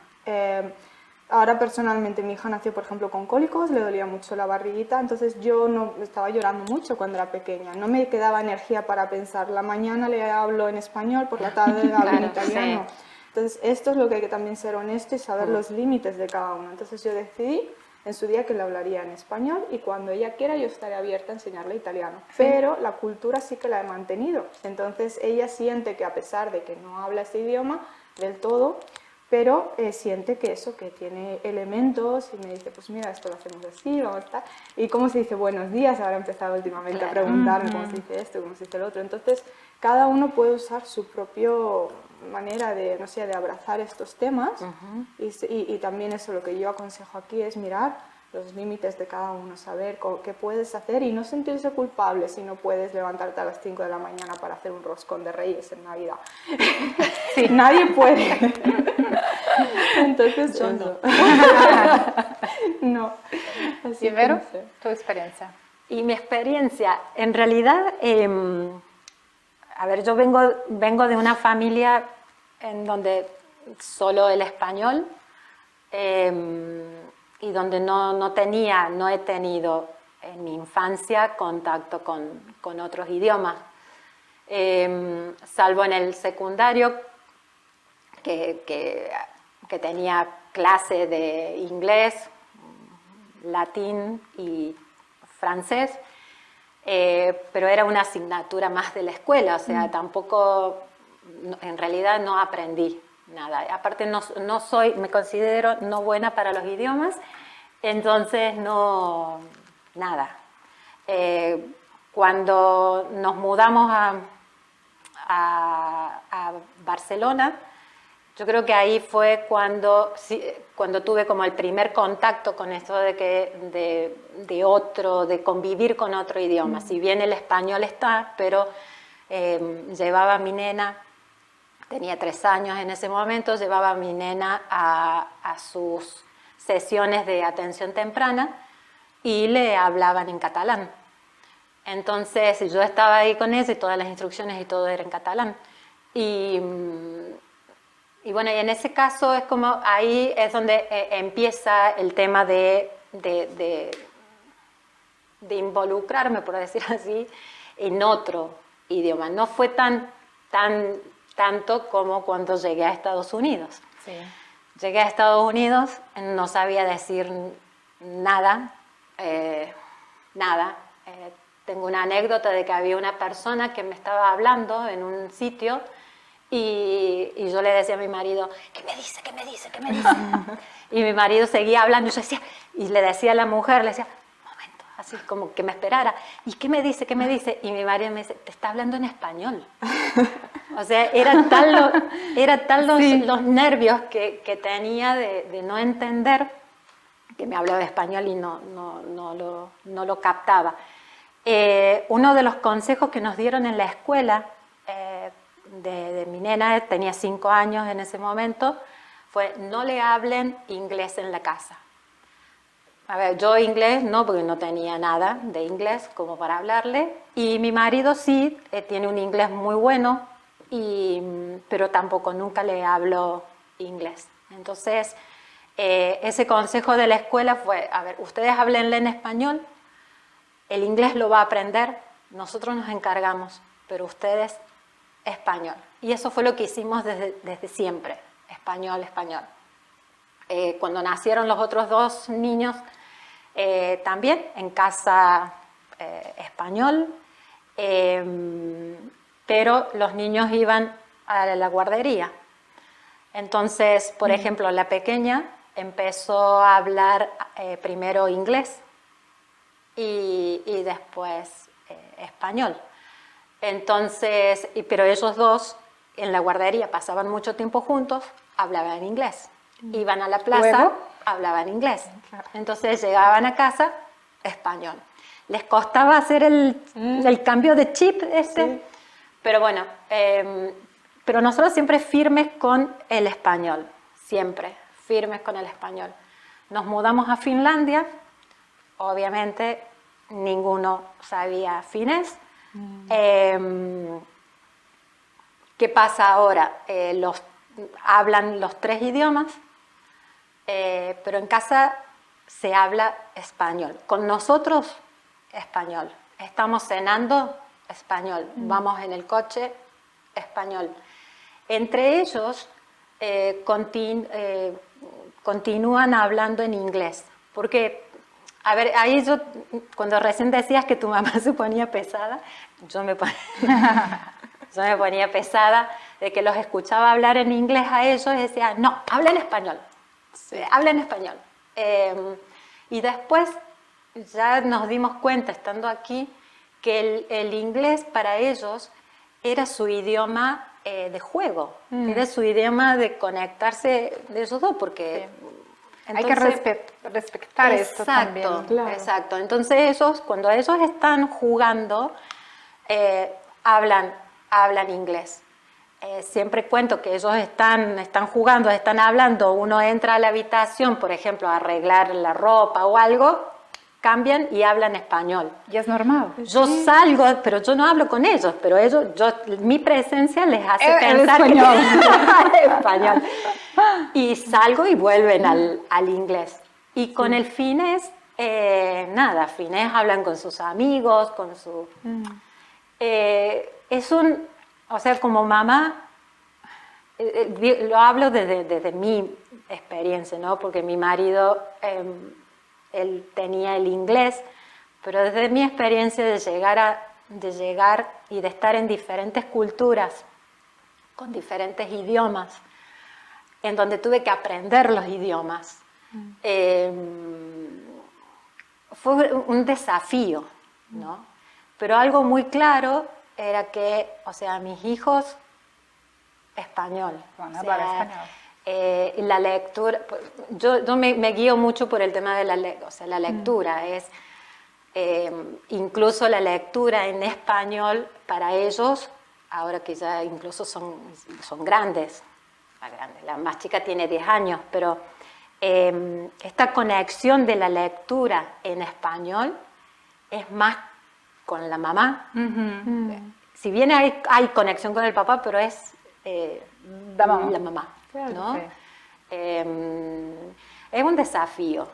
Speaker 3: Ahora personalmente mi hija nació, por ejemplo, con cólicos, le dolía mucho la barriguita, entonces yo no estaba llorando mucho cuando era pequeña, no me quedaba energía para pensar, la mañana le hablo en español, por la tarde le hablo en italiano. Sí. Entonces esto es lo que hay que también ser honesto y saber los límites de cada uno. Entonces yo decidí en su día que le hablaría en español y cuando ella quiera yo estaré abierta a enseñarle italiano. Sí. Pero la cultura sí que la he mantenido, entonces ella siente que a pesar de que no habla ese idioma del todo, pero siente que eso, que tiene elementos y me dice, pues mira, esto lo hacemos así, vamos a estar. Y cómo se dice buenos días, ahora he empezado últimamente a preguntarme cómo se dice esto, cómo se dice el otro. Entonces, cada uno puede usar su propia manera de, no sé, de abrazar estos temas y también eso, lo que yo aconsejo aquí es mirar los límites de cada uno, saber qué puedes hacer y no sentirse culpable si no puedes levantarte a las 5 de la mañana para hacer un roscón de Reyes en Navidad. Sí, nadie puede. Entonces yo no. No. Así
Speaker 1: ¿Y Vero, tu experiencia?
Speaker 2: Y mi experiencia, en realidad, a ver, yo vengo de una familia en donde solo el español y donde no he tenido en mi infancia contacto con otros idiomas, salvo en el secundario que tenía clase de inglés, latín y francés, pero era una asignatura más de la escuela, o sea, tampoco, en realidad no aprendí nada. Aparte me considero no buena para los idiomas, entonces nada. Cuando nos mudamos a Barcelona, yo creo que ahí fue cuando tuve como el primer contacto con esto de convivir con otro idioma. Si bien el español está, pero llevaba a mi nena, tenía 3 años en ese momento, llevaba a mi nena a sus sesiones de atención temprana y le hablaban en catalán. Entonces yo estaba ahí con eso y todas las instrucciones y todo era en catalán. Y bueno, y en ese caso es como ahí es donde empieza el tema de involucrarme, por decir así, en otro idioma. No fue tanto como cuando llegué a Estados Unidos.
Speaker 1: Sí.
Speaker 2: Llegué a Estados Unidos, no sabía decir nada, tengo una anécdota de que había una persona que me estaba hablando en un sitio y yo le decía a mi marido, ¿qué me dice? ¿Qué me dice? ¿Qué me dice? Y mi marido seguía hablando y yo decía, y le decía a la mujer, le decía, un momento, así como que me esperara. ¿Y qué me dice? ¿Qué me dice? Y mi marido me dice, te está hablando en español. O sea, era tal los nervios que tenía de no entender que me hablaba español y no lo captaba. Uno de los consejos que nos dieron en la escuela de mi nena, tenía 5 años en ese momento, fue no le hablen inglés en la casa. a ver, yo inglés no, porque no tenía nada de inglés como para hablarle, y mi marido sí, tiene un inglés muy bueno, pero tampoco nunca le hablo inglés. Entonces, ese consejo de la escuela fue, a ver, ustedes háblenle en español, el inglés lo va a aprender, nosotros nos encargamos, pero ustedes español. Y eso fue lo que hicimos desde siempre, español, español. Cuando nacieron los otros dos niños, también en casa español, pero los niños iban a la guardería. Entonces, por ejemplo, la pequeña empezó a hablar primero inglés y después español. Entonces, pero ellos dos en la guardería pasaban mucho tiempo juntos, hablaban inglés. Iban a la plaza,
Speaker 1: ¿Luego?
Speaker 2: hablaban inglés. Entonces llegaban a casa, español. Les costaba hacer el cambio de chip sí. Pero bueno, pero nosotros siempre firmes con el español, siempre firmes con el español. Nos mudamos a Finlandia, obviamente ninguno sabía finés. ¿Qué pasa ahora? Hablan los 3 idiomas, pero en casa se habla español. Con nosotros, español. Estamos cenando, español. Vamos en el coche, español. Entre ellos continúan hablando en inglés. Porque, a ver, ahí cuando recién decías que tu mamá se ponía pesada, yo me ponía pesada de que los escuchaba hablar en inglés a ellos y decía, no, habla en español. Sí. Habla en español. Y después ya nos dimos cuenta, estando aquí, que el inglés para ellos era su idioma de juego, era su idioma de conectarse de esos dos, porque...
Speaker 1: Sí. Entonces, hay que respetar esto también.
Speaker 2: Claro. Exacto. Entonces cuando ellos están jugando, hablan inglés. Siempre cuento que ellos están jugando, están hablando, uno entra a la habitación, por ejemplo, a arreglar la ropa o algo, cambian y hablan español.
Speaker 1: Y es normal.
Speaker 2: Yo salgo, pero yo no hablo con ellos, pero mi presencia les hace pensar
Speaker 1: español.
Speaker 2: que español. Y salgo y vuelven al inglés. Y con el finés, nada, finés hablan con sus amigos, con su... O sea, como mamá, lo hablo desde mi experiencia, ¿no? Porque mi marido, él tenía el inglés, pero desde mi experiencia de llegar y de estar en diferentes culturas, con diferentes idiomas, en donde tuve que aprender los idiomas, fue un desafío, ¿no? Pero algo muy claro era que, o sea, mis hijos, español.
Speaker 1: Van a hablar español.
Speaker 2: La lectura, yo me guío mucho por el tema de la lectura, es incluso la lectura en español para ellos, ahora que ya incluso son grandes, la más chica tiene 10 años, pero esta conexión de la lectura en español es más con la mamá. Si bien hay conexión con el papá, pero es la mamá, claro, ¿no? Sí. Es un desafío.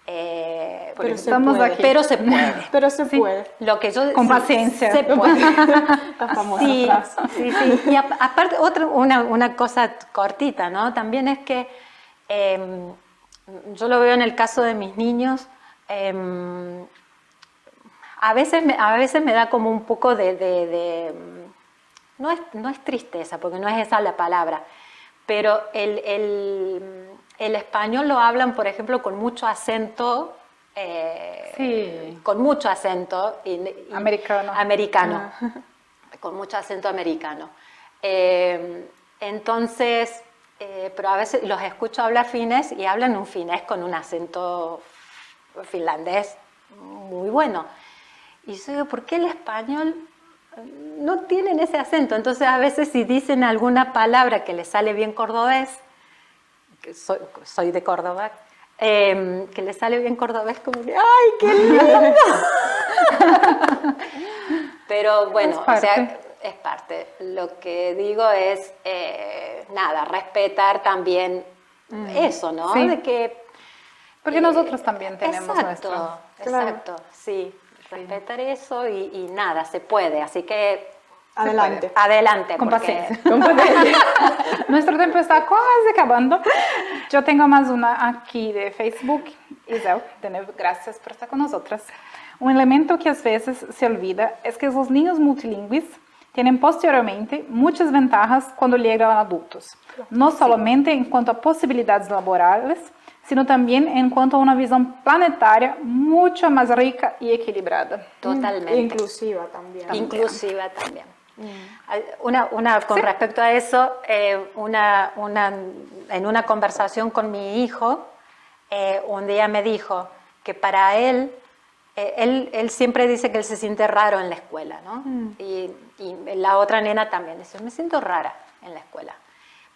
Speaker 3: Pero se puede.
Speaker 2: Pero se puede.
Speaker 3: Pero se puede.
Speaker 2: Lo que yo,
Speaker 1: con paciencia.
Speaker 2: Se puede.
Speaker 3: La famosa frase.
Speaker 2: Sí. Y aparte, una cosa cortita, ¿no? También es que yo lo veo en el caso de mis niños. A veces me da como un poco no es tristeza, porque no es esa la palabra, pero el español lo hablan, por ejemplo, con mucho acento, con mucho acento americano, con mucho acento americano. Entonces, pero a veces los escucho hablar finés y hablan un finés con un acento finlandés muy bueno. Y yo digo, ¿por qué el español no tienen ese acento? Entonces a veces si dicen alguna palabra que les sale bien cordobés, que soy de Córdoba, que le sale bien cordobés, como que ¡ay, qué lindo! Pero bueno, o sea, es parte. Lo que digo es, nada, respetar también eso, ¿no?
Speaker 1: Sí.
Speaker 2: De que...
Speaker 1: Porque nosotros también tenemos
Speaker 2: exacto,
Speaker 1: nuestro...
Speaker 2: Exacto, sí. Respetar eso y nada, se puede. Así que...
Speaker 3: Adelante.
Speaker 2: Adelante.
Speaker 1: Con
Speaker 2: porque-
Speaker 1: paciencia. Nuestro tiempo está casi acabando. Yo tengo más una aquí de Facebook. Isel, gracias por estar con nosotras. Un elemento que a veces se olvida es que los niños multilingües tienen posteriormente muchas ventajas cuando llegan a adultos, no solamente en cuanto a posibilidades laborales, sino también en cuanto a una visión planetaria mucho más rica y equilibrada.
Speaker 2: Totalmente.
Speaker 3: Inclusiva también.
Speaker 2: Inclusiva también. Con respecto a eso, en una conversación con mi hijo, un día me dijo que para él siempre dice que él se siente raro en la escuela, ¿no? Y la otra nena también dice, me siento rara en la escuela.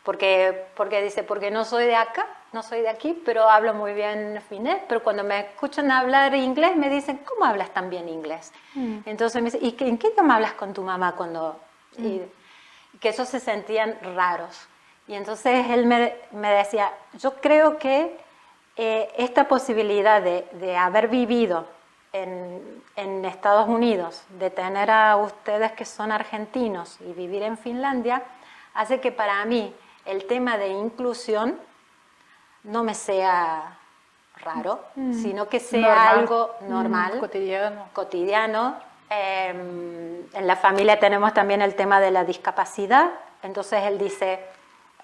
Speaker 2: Porque dice, porque no soy de acá, no soy de aquí, pero hablo muy bien finés, pero cuando me escuchan hablar inglés me dicen, ¿cómo hablas tan bien inglés? Entonces me dice, ¿y en qué idioma hablas con tu mamá cuando...? Y que esos se sentían raros. Y entonces él me decía, yo creo que esta posibilidad de haber vivido en Estados Unidos, de tener a ustedes que son argentinos y vivir en Finlandia, hace que para mí el tema de inclusión no me sea raro, sino que sea
Speaker 1: Normal.
Speaker 2: algo normal,
Speaker 1: Cotidiano.
Speaker 2: En la familia tenemos también el tema de la discapacidad, entonces él dice,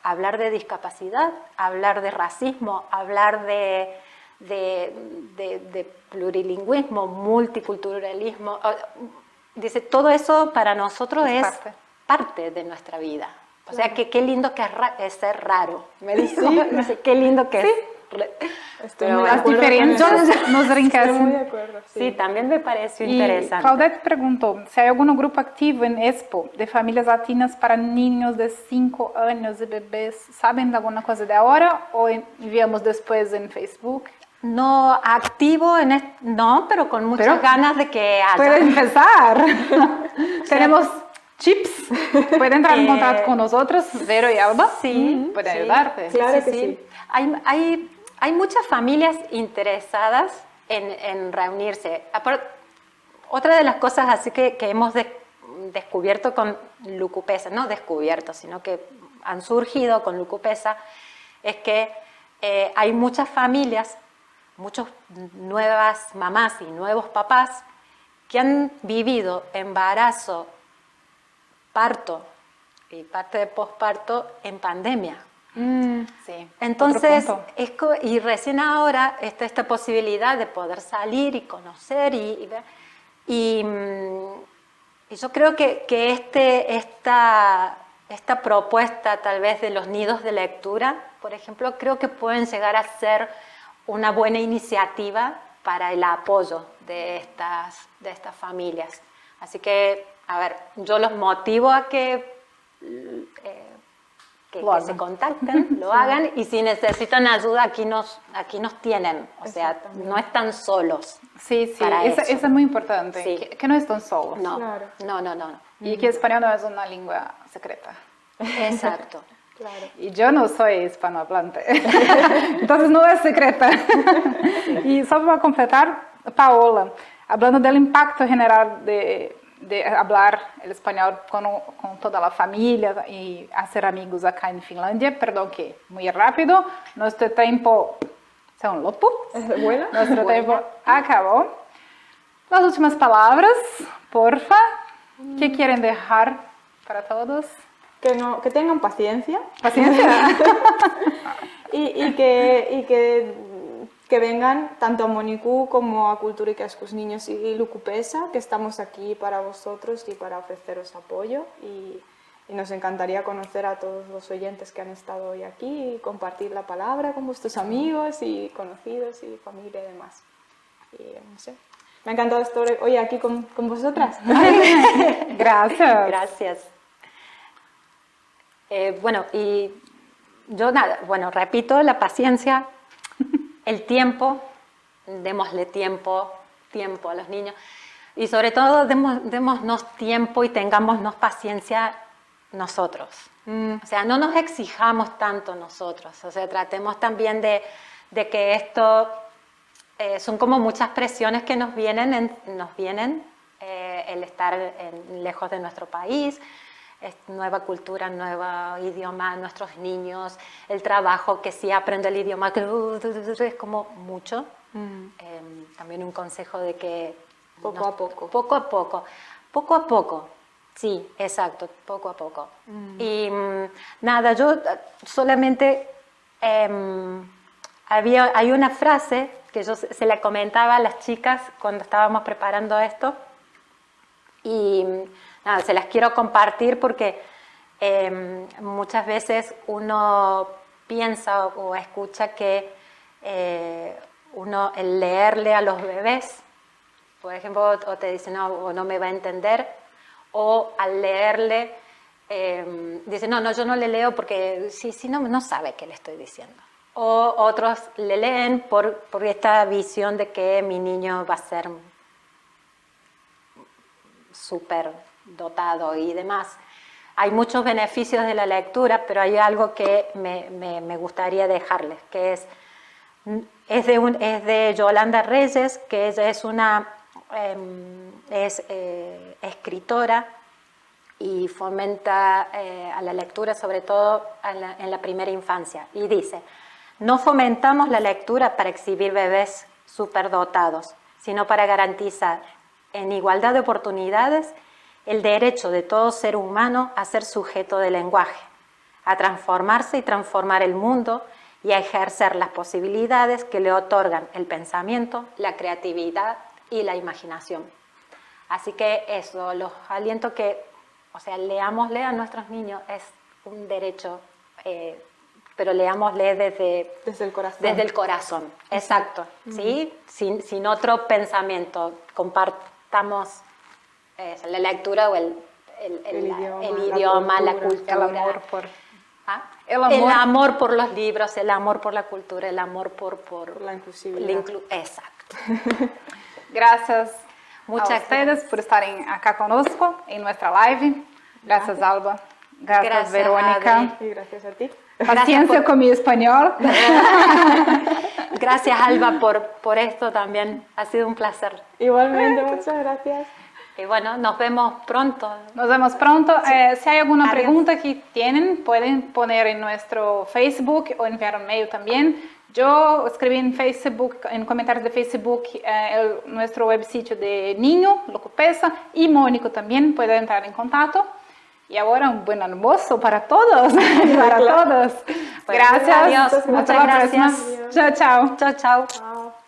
Speaker 2: hablar de discapacidad, hablar de racismo, hablar de plurilingüismo, multiculturalismo, dice, todo eso para nosotros es parte de nuestra vida. O sea, que qué lindo que es ser raro. Me dice, dice, qué lindo que es.
Speaker 1: Las diferencias nos
Speaker 3: Estoy
Speaker 1: enriquecen.
Speaker 3: muy de acuerdo.
Speaker 2: Sí, también me pareció
Speaker 1: Y
Speaker 2: interesante.
Speaker 1: Claudette preguntó si hay algún grupo activo en Expo de familias latinas para niños de 5 años de bebés. ¿Saben de alguna cosa de ahora o enviamos después en Facebook?
Speaker 2: No activo, no, pero con muchas ganas de que haya.
Speaker 1: Puede empezar. Tenemos chips. Pueden entrar en contacto con nosotros, Vero y Alba.
Speaker 2: Sí.
Speaker 1: Pueden ayudarte.
Speaker 3: Claro que sí.
Speaker 2: Hay muchas familias interesadas en reunirse. Otra de las cosas así que hemos descubierto con Lucupesa, no descubierto, sino que han surgido con Lucupesa, es que hay muchas familias, muchas nuevas mamás y nuevos papás que han vivido embarazo, parto y parte de posparto en pandemia.
Speaker 1: Sí.
Speaker 2: Entonces, y recién ahora está esta posibilidad de poder salir y conocer y yo creo que esta propuesta tal vez de los nidos de lectura, por ejemplo, creo que pueden llegar a ser una buena iniciativa para el apoyo de estas familias. Así que, a ver, yo los motivo a que se contacten, lo hagan, y si necesitan ayuda, aquí nos tienen, o sea, no están solos.
Speaker 1: Sí,
Speaker 2: para
Speaker 1: eso
Speaker 2: eso.
Speaker 1: es muy importante,
Speaker 2: Sí.
Speaker 1: que no están solos.
Speaker 2: No,
Speaker 3: Claro.
Speaker 2: no.
Speaker 1: Y que español no es una lengua secreta.
Speaker 2: Exacto.
Speaker 3: Claro.
Speaker 1: Y yo no soy hispanohablante, entonces no es secreta. Y solo para completar, Paola, hablando del impacto general de hablar el español con toda la familia y hacer amigos acá en Finlandia, perdón que muy rápido, nuestro tiempo se un lopo,
Speaker 3: Bueno.
Speaker 1: nuestro tiempo acabó. Las últimas palabras, porfa, ¿qué quieren dejar para todos?
Speaker 3: Que tengan paciencia.
Speaker 1: Paciencia.
Speaker 3: y que vengan tanto a Monicú como a Cultura y Cascos Niños y Lucupesa, que estamos aquí para vosotros y para ofreceros apoyo. Y nos encantaría conocer a todos los oyentes que han estado hoy aquí y compartir la palabra con vuestros amigos y conocidos y familia y demás. Y no sé, me ha encantado estar hoy aquí con vosotras.
Speaker 1: Gracias.
Speaker 2: Gracias. Bueno, y yo repito, la paciencia el tiempo, démosle tiempo a los niños. Y sobre todo, démonos tiempo y tengámonos paciencia nosotros. O sea, no nos exijamos tanto nosotros. O sea, tratemos también de que esto son como muchas presiones que nos vienen el estar lejos de nuestro país, nueva cultura, nuevo idioma, nuestros niños, el trabajo, que si aprendo el idioma, es como mucho. También un consejo de que
Speaker 3: Poco a poco.
Speaker 2: Poco a poco, sí, exacto, poco a poco. Y nada, yo solamente hay una frase que yo se la comentaba a las chicas cuando estábamos preparando esto y nada, se las quiero compartir porque muchas veces uno piensa o escucha que el leerle a los bebés, por ejemplo, o te dicen, no, o no me va a entender, o al leerle, dice, no, yo no le leo porque sí, no sabe qué le estoy diciendo. O otros le leen por esta visión de que mi niño va a ser súper dotado y demás. Hay muchos beneficios de la lectura, pero hay algo que me gustaría dejarles, que es de Yolanda Reyes, que ella es una escritora y fomenta a la lectura, sobre todo en la primera infancia. Y dice, no fomentamos la lectura para exhibir bebés superdotados, sino para garantizar en igualdad de oportunidades el derecho de todo ser humano a ser sujeto del lenguaje, a transformarse y transformar el mundo y a ejercer las posibilidades que le otorgan el pensamiento, la creatividad y la imaginación. Así que eso, los aliento que, o sea, leámosle a nuestros niños, es un derecho, pero leámosle desde el corazón. Desde el corazón, exacto, ¿sí? Sin otro pensamiento. Compartamos la lectura o el idioma, la cultura. El amor por los libros, el amor por la cultura, el amor por
Speaker 3: la inclusividad.
Speaker 2: Exacto.
Speaker 1: Gracias
Speaker 2: Muchas
Speaker 1: a ustedes
Speaker 2: gracias
Speaker 1: por estar acá connosco en nuestra live. Gracias, Alba. Gracias, Verónica.
Speaker 2: Adri.
Speaker 3: Y gracias a ti.
Speaker 1: Paciencia con mi español.
Speaker 2: Gracias, Alba, por esto también. Ha sido un placer.
Speaker 3: Igualmente, muchas gracias.
Speaker 2: Y bueno, nos vemos pronto.
Speaker 1: Nos vemos pronto. Si hay alguna
Speaker 2: Adiós.
Speaker 1: pregunta que tienen, pueden poner en nuestro Facebook o enviar un mail también. Yo escribí en Facebook, en comentarios de Facebook, nuestro web sitio de Niño, Locopesa, y Mónico también puede entrar en contacto. Y ahora un buen almuerzo para todos. Para todos.
Speaker 2: Bueno,
Speaker 1: Gracias.
Speaker 2: adiós.
Speaker 1: Hasta
Speaker 2: Muchas
Speaker 1: la
Speaker 2: gracias.
Speaker 1: próxima. Chao, chao.
Speaker 2: Chao, chao.
Speaker 3: Chao.